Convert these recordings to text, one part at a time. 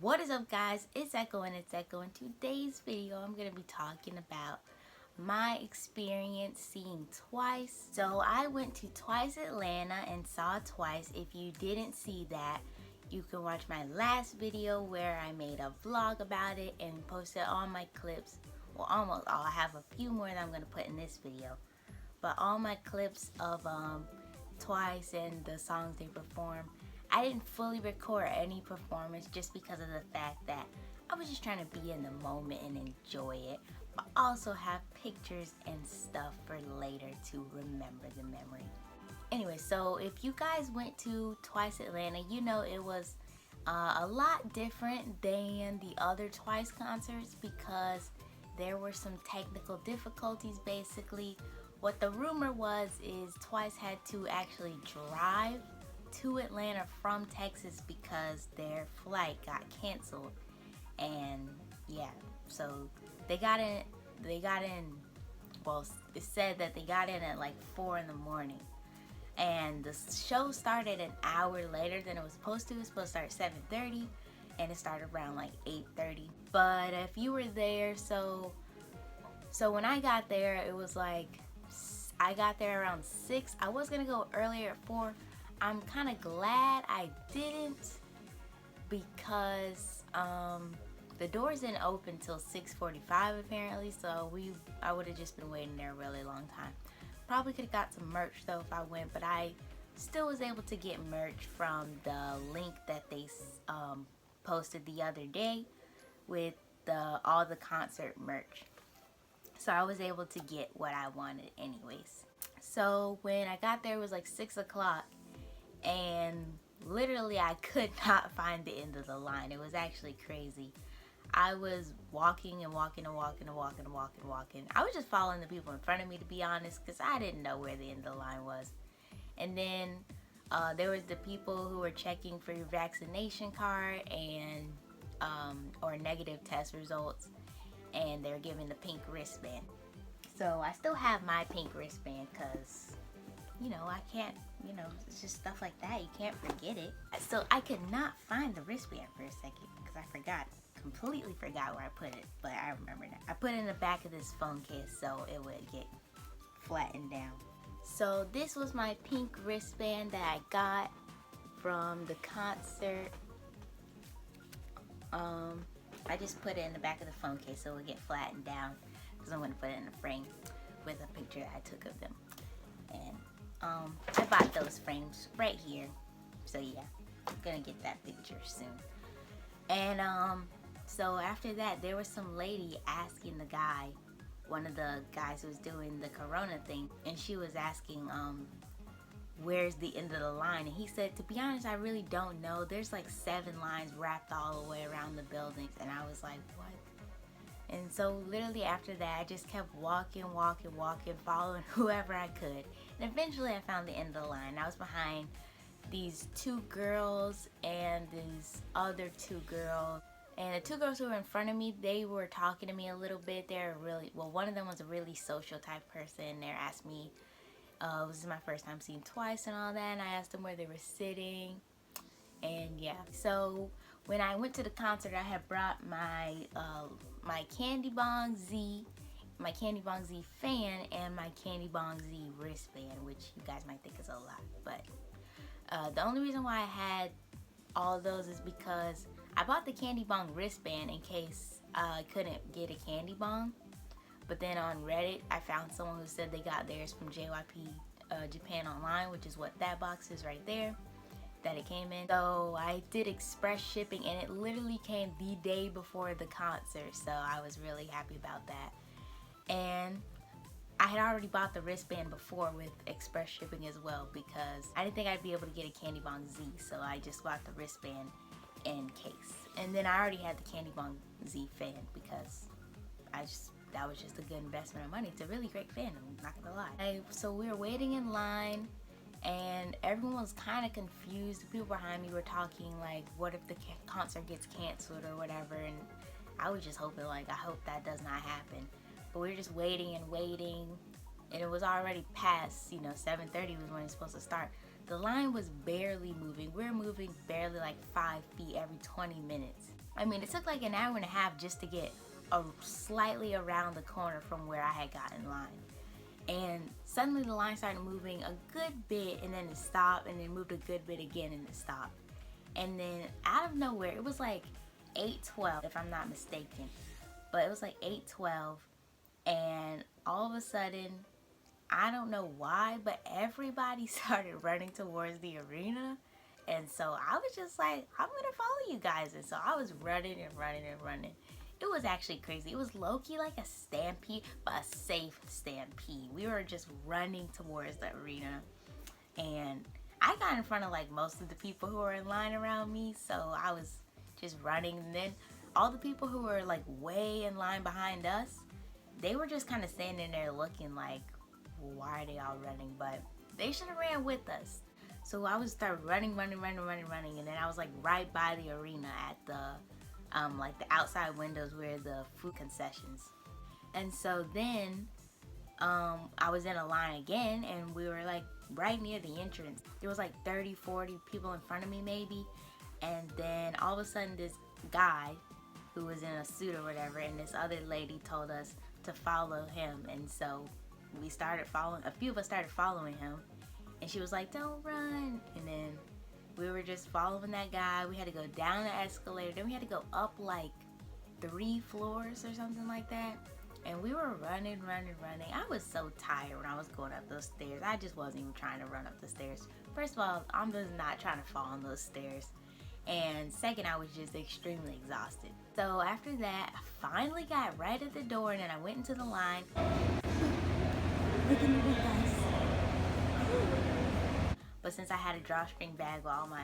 What is up, guys? It's Echo and it's Echo. In today's video, I'm going to be talking about my experience seeing Twice. So I went to Twice Atlanta and saw Twice. If you didn't see that, you can watch my last video where I made a vlog about it and posted all my clips. Well, almost all. I have a few more that I'm going to put in this video. But all my clips of Twice and the songs they perform. I didn't fully record any performance just because of the fact that I was just trying to be in the moment and enjoy it, but also have pictures and stuff for later to remember the memory. Anyway, so if you guys went to Twice Atlanta, you know it was a lot different than the other Twice concerts because there were some technical difficulties. Basically, what the rumor was is Twice had to actually drive to Atlanta from Texas because their flight got canceled, and yeah, so they got in, well, it said that they got in at like 4 in the morning, and the show started an hour later than it was supposed to. It was supposed to start at 7:30 and it started around like 8:30. But if you were there, so when I got there, it was like, I got there around 6. I was gonna go earlier at 4. I'm kind of glad I didn't because the doors didn't open till 6:45 apparently, so I would have just been waiting there a really long time. Probably could have got some merch though if I went, but I still was able to get merch from the link that they posted the other day with all the concert merch. So I was able to get what I wanted anyways. So when I got there, it was like 6 o'clock. And literally I could not find the end of the line. It was actually crazy. I was walking and walking and walking and walking and walking and walking. I was just following the people in front of me, to be honest, because I didn't know where the end of the line was. And then there was the people who were checking for your vaccination card and or negative test results, and they're giving the pink wristband. So I still have my pink wristband because, you know, I can't, you know, it's just stuff like that. You can't forget it. So I could not find the wristband for a second because I completely forgot where I put it, but I remember that. I put it in the back of this phone case so it would get flattened down. So this was my pink wristband that I got from the concert. I just put it in the back of the phone case so it would get flattened down because I'm going to put it in a frame with a picture that I took of them. And I bought those frames right here, so yeah, I'm gonna get that picture soon. And so after that, there was some lady asking the guy, one of the guys who was doing the corona thing, and she was asking where's the end of the line, and he said, to be honest, I really don't know. There's like 7 lines wrapped all the way around the buildings. And I was like, what? And so literally after that, I just kept walking, following whoever I could. And eventually I found the end of the line. I was behind these 2 girls and these other 2 girls. And the 2 girls who were in front of me, they were talking to me a little bit. They're really, well, one of them was a really social type person. They asked me, this is my first time seeing Twice and all that. And I asked them where they were sitting. And yeah, so when I went to the concert, I had brought my my Candy Bong Z, my Candy Bong Z fan, and my Candy Bong Z wristband, which you guys might think is a lot, but the only reason why I had all of those is because I bought the Candy Bong wristband in case I couldn't get a Candy Bong. But then on Reddit, I found someone who said they got theirs from JYP Japan Online, which is what that box is right there that it came in. So I did express shipping, and it literally came the day before the concert, so I was really happy about that. And I had already bought the wristband before with express shipping as well because I didn't think I'd be able to get a Candy Bong Z, so I just bought the wristband in case. And then I already had the Candy Bong Z fan because that was just a good investment of money. It's a really great fan, I'm not gonna lie. So we were waiting in line, and everyone was kind of confused. The people behind me were talking like, what if the concert gets canceled or whatever, and I was just hoping, like, I hope that does not happen. But we were just waiting and waiting, and it was already past, you know, 7:30 was when it's supposed to start. the line was barely moving. We were moving barely like 5 feet every 20 minutes. I mean, it took like an hour and a half just to get slightly around the corner from where I had gotten in line. And suddenly the line started moving a good bit, and then it stopped, and then moved a good bit again, and it stopped. And then out of nowhere, it was like 8:12 if I'm not mistaken, but it was like 8:12, and all of a sudden, I don't know why, but everybody started running towards the arena. And so I was just like, I'm gonna follow you guys. And so I was running and running and running. It was actually crazy. It was low-key like a stampede, but a safe stampede. We were just running towards the arena, and I got in front of like most of the people who were in line around me, so I was just running. And then all the people who were like way in line behind us, they were just kind of standing there looking like, why are they all running? But they should have ran with us. So I would start running, and then I was like right by the arena at the like the outside windows where the food concessions. And so then I was in a line again, and we were like right near the entrance. There was like 30-40 people in front of me maybe, and then all of a sudden this guy who was in a suit or whatever, and this other lady told us to follow him. And so we started following, a few of us started following him, and she was like, don't run. And then we were just following that guy. We had to go down the escalator, then we had to go up like 3 floors or something like that. And we were running. I was so tired when I was going up those stairs. I just wasn't even trying to run up the stairs. First of all, I'm just not trying to fall on those stairs. And second, I was just extremely exhausted. So after that, I finally got right at the door, and then I went into the line. Look at me, guys. But since I had a drawstring bag with all my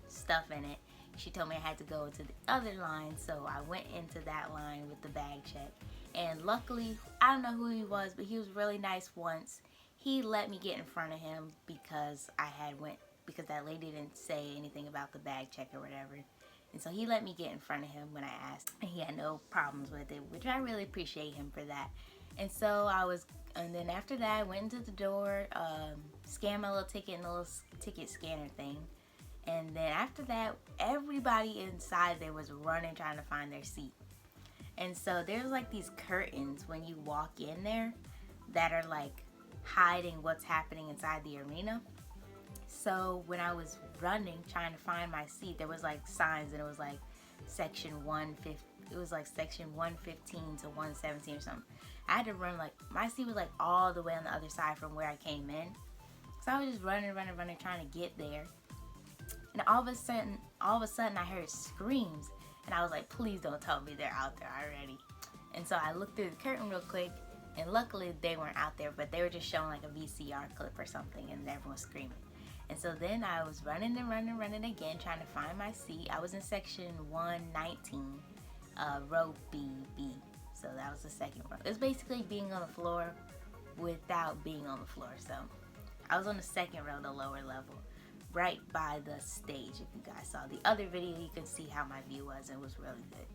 stuff in it, she told me I had to go to the other line. So I went into that line with the bag check. And luckily, I don't know who he was, but he was really nice once. He let me get in front of him because because that lady didn't say anything about the bag check or whatever. And so he let me get in front of him when I asked, and he had no problems with it, which I really appreciate him for that. And so and then after that, I went into the door, scanned my little ticket in the little ticket scanner thing. And then after that, everybody inside there was running, trying to find their seat. And so there's like these curtains when you walk in there that are like hiding what's happening inside the arena. So when I was running, trying to find my seat, there was like signs, and it was like section 115. It was like section 115 to 117 or something. I had to run, like, my seat was like all the way on the other side from where I came in. So I was just running, trying to get there. And all of a sudden I heard screams, and I was like, please don't tell me they're out there already. And so I looked through the curtain real quick, and luckily they weren't out there, but they were just showing like a VCR clip or something, and everyone was screaming. And so then I was running again, trying to find my seat. I was in section 119, row B. So that was the second row. It was basically being on the floor without being on the floor. So I was on the second row, the lower level, right by the stage. If you guys saw the other video, you can see how my view was. It was really good.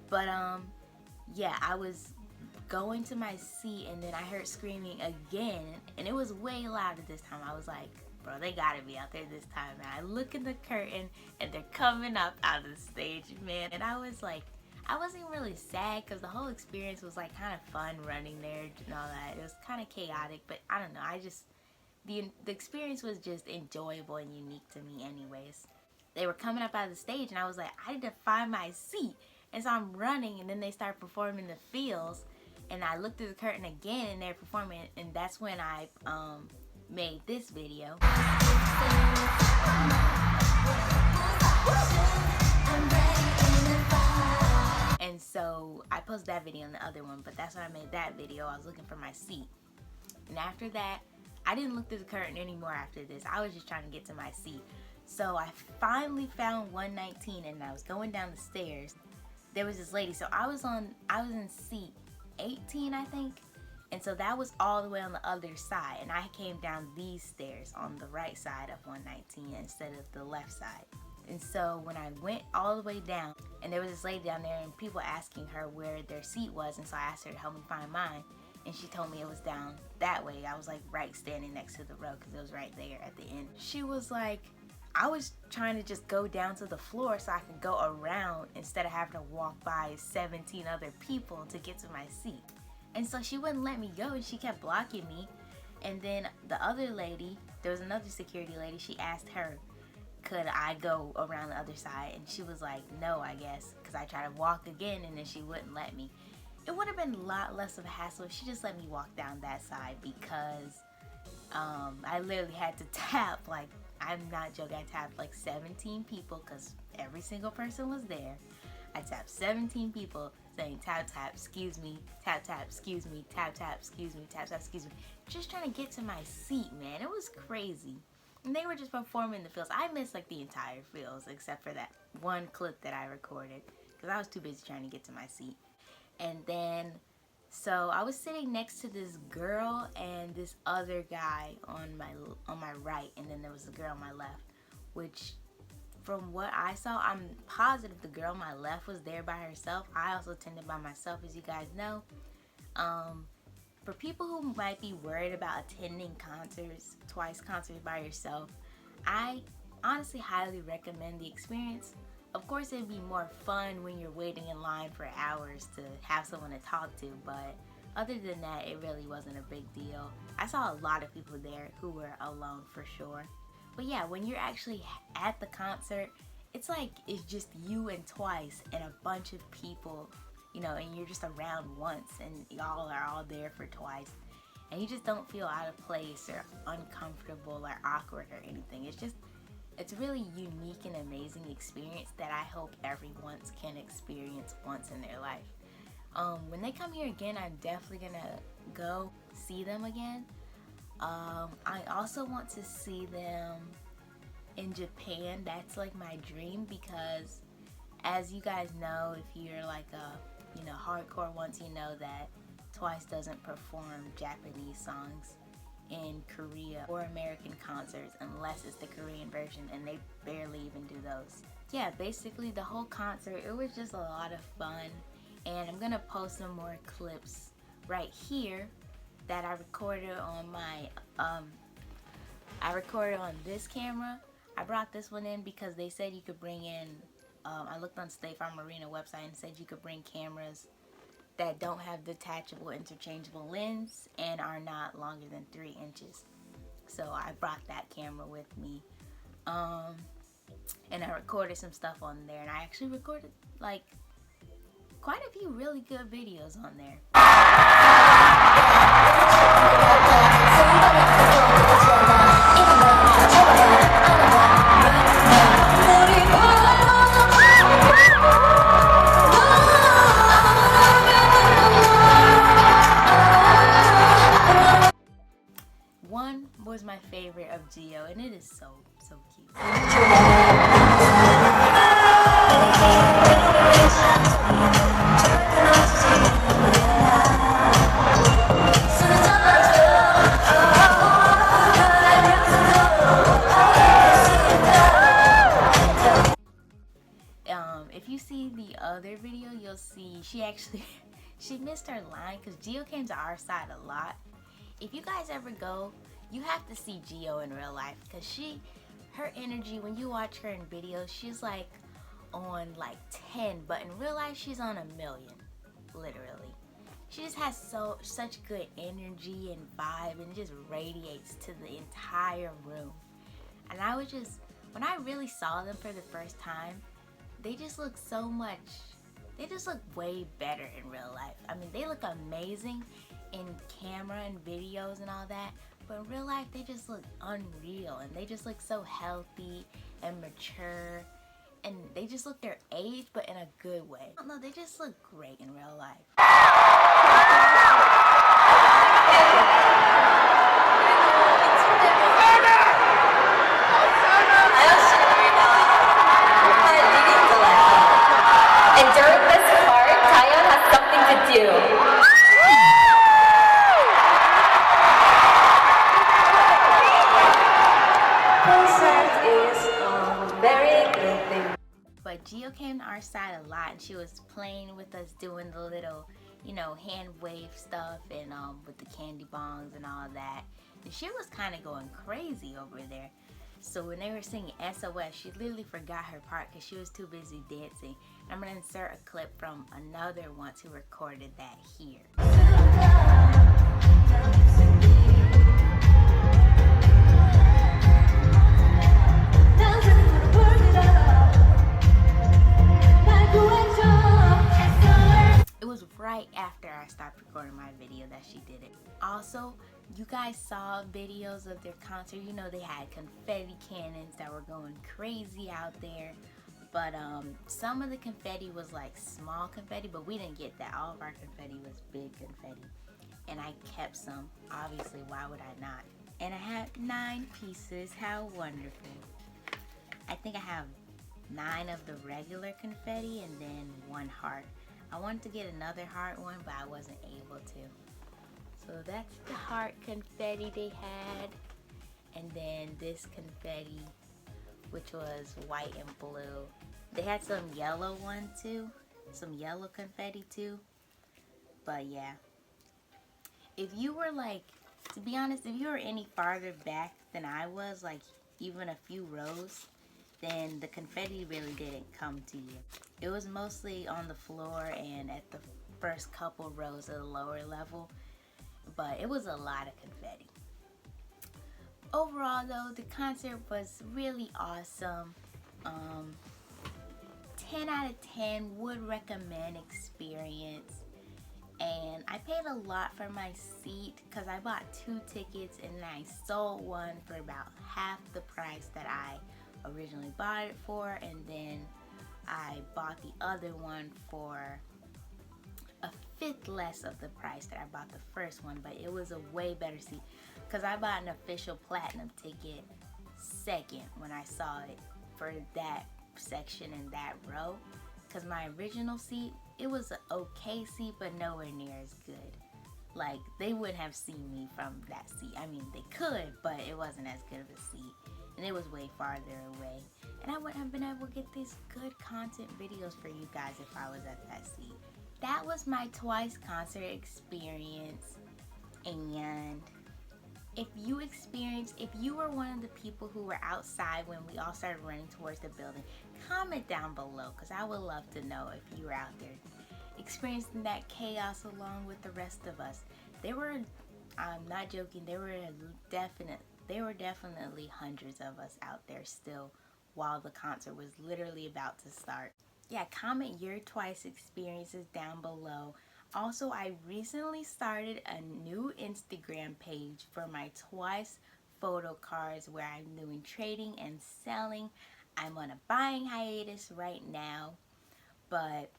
But yeah, I was going to my seat, and then I heard screaming again, and it was way louder this time. I was like, bro, they gotta be out there this time. And I look in the curtain, and they're coming up out of the stage, man. And I was like, I wasn't really sad because the whole experience was like kind of fun running there and all that. It was kind of chaotic, but I don't know. The experience was just enjoyable and unique to me anyways. They were coming up out of the stage, and I was like, I need to find my seat. And so I'm running, and then they start performing the feels, and I looked through the curtain again, and they're performing, and that's when I made this video. And so I posted that video on the other one, but that's when I made that video. I was looking for my seat. And after that, I didn't look through the curtain anymore after this. I was just trying to get to my seat. So I finally found 119, and I was going down the stairs. There was this lady, so I was in seat 18, I think. And so that was all the way on the other side, and I came down these stairs on the right side of 119 instead of the left side. And so when I went all the way down, and there was this lady down there, and people asking her where their seat was, and so I asked her to help me find mine. and she told me it was down that way. I was like right standing next to the road because it was right there at the end. She was like, I was trying to just go down to the floor so I could go around instead of having to walk by 17 other people to get to my seat. And so she wouldn't let me go, and she kept blocking me. And then the other lady, there was another security lady, she asked her, could I go around the other side? And she was like, no, I guess, because I tried to walk again and then she wouldn't let me. It would have been a lot less of a hassle if she just let me walk down that side, because I literally had to tap, like, I'm not joking, I tapped like 17 people because every single person was there. I tapped 17 people saying tap tap, excuse me, tap tap, excuse me, tap tap, excuse me, tap tap, excuse me. Just trying to get to my seat, man. It was crazy. And they were just performing the fields. I missed like the entire fields except for that one clip that I recorded because I was too busy trying to get to my seat. And then, so I was sitting next to this girl and this other guy on my right, and then there was a girl on my left, which from what I saw, I'm positive the girl on my left was there by herself. I also attended by myself, as you guys know. For people who might be worried about attending concerts, Twice concerts by yourself, I honestly highly recommend the experience. Of course, it'd be more fun when you're waiting in line for hours to have someone to talk to, but other than that, it really wasn't a big deal. I saw a lot of people there who were alone for sure. But yeah, when you're actually at the concert, it's like it's just you and Twice and a bunch of people, you know, and you're just around once and y'all are all there for Twice. And you just don't feel out of place or uncomfortable or awkward or anything. It's a really unique and amazing experience that I hope everyone can experience once in their life. When they come here again, I'm definitely gonna go see them again. I also want to see them in Japan. That's like my dream, because as you guys know, if you're like a hardcore ones, you know that Twice doesn't perform Japanese songs in Korea or American concerts unless it's the Korean version, and they barely even do those. Yeah, basically the whole concert, it was just a lot of fun, and I'm gonna post some more clips right here that I recorded on my I recorded on this camera. I brought this one in because they said you could bring in I looked on State Farm Marina website and said you could bring cameras that don't have detachable interchangeable lens and are not longer than 3 inches. So I brought that camera with me, and I recorded some stuff on there, and I actually recorded like quite a few really good videos on there. One was my favorite of Geo, and it is so cute. If you see the other video, you'll see she missed her line because Geo came to our side a lot. If you guys ever go, you have to see Geo in real life, because her energy, when you watch her in videos, she's like on like 10, but in real life she's on 1 million, literally. She just has such good energy and vibe, and it just radiates to the entire room. And I was just, when I really saw them for the first time, they just look way better in real life. I mean, they look amazing in camera and videos and all that, but in real life they just look unreal, and they just look so healthy and mature, and they just look their age, but in a good way. I don't know, they just look great in real life. And during this part, Taeyeon has something to do. But Geo came to our side a lot, and she was playing with us, doing the little you know, hand wave stuff and with the candy bongs and all that. And she was kind of going crazy over there. So when they were singing SOS, she literally forgot her part because she was too busy dancing. And I'm going to insert a clip from another once who recorded that here. It was right after I stopped recording my video that she did it. Also, you guys saw videos of their concert. You know, they had confetti cannons that were going crazy out there. But some of the confetti was like small confetti, but we didn't get that. All of our confetti was big confetti. And I kept some. Obviously, why would I not? And I had 9 pieces. How wonderful. I think I have 9 of the regular confetti and then 1 heart. I wanted to get another heart one, but I wasn't able to. So that's the heart confetti they had. And then this confetti, which was white and blue. They had some yellow one too. Some yellow confetti too. But yeah. If you were like, to be honest, if you were any farther back than I was, like even a few rows, then the confetti really didn't come to you. It was mostly on the floor and at the first couple rows of the lower level, but it was a lot of confetti. Overall though, the concert was really awesome. 10 out of 10, would recommend experience. And I paid a lot for my seat because I bought 2 tickets and I sold one for about half the price that I originally bought it for, and then I bought the other one for a 1/5 less of the price that I bought the first one, but it was a way better seat because I bought an official platinum ticket second when I saw it for that section in that row, because my original seat, it was an okay seat but nowhere near as good. Like, they wouldn't have seen me from that seat. I mean, they could, but it wasn't as good of a seat. And it was way farther away. And I wouldn't have been able to get these good content videos for you guys if I was at that seat. That was my Twice concert experience. And if you were one of the people who were outside when we all started running towards the building, comment down below because I would love to know if you were out there experiencing that chaos along with the rest of us. I'm not joking, there were definitely hundreds of us out there still while the concert was literally about to start. Yeah, comment your Twice experiences down below. Also, I recently started a new Instagram page for my Twice photo cards where I'm doing trading and selling. I'm on a buying hiatus right now, but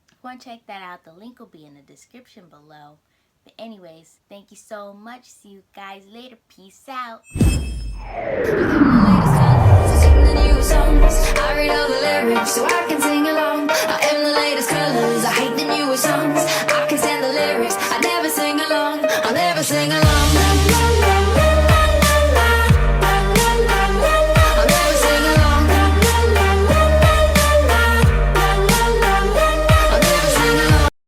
if you want to check that out, the link will be in the description below. But anyways, thank you so much. See you guys later. Peace out. I read all the lyrics so I can sing along. I am the latest colors, I hate the newest songs. I can stand the lyrics, I never sing along, I'll never sing along.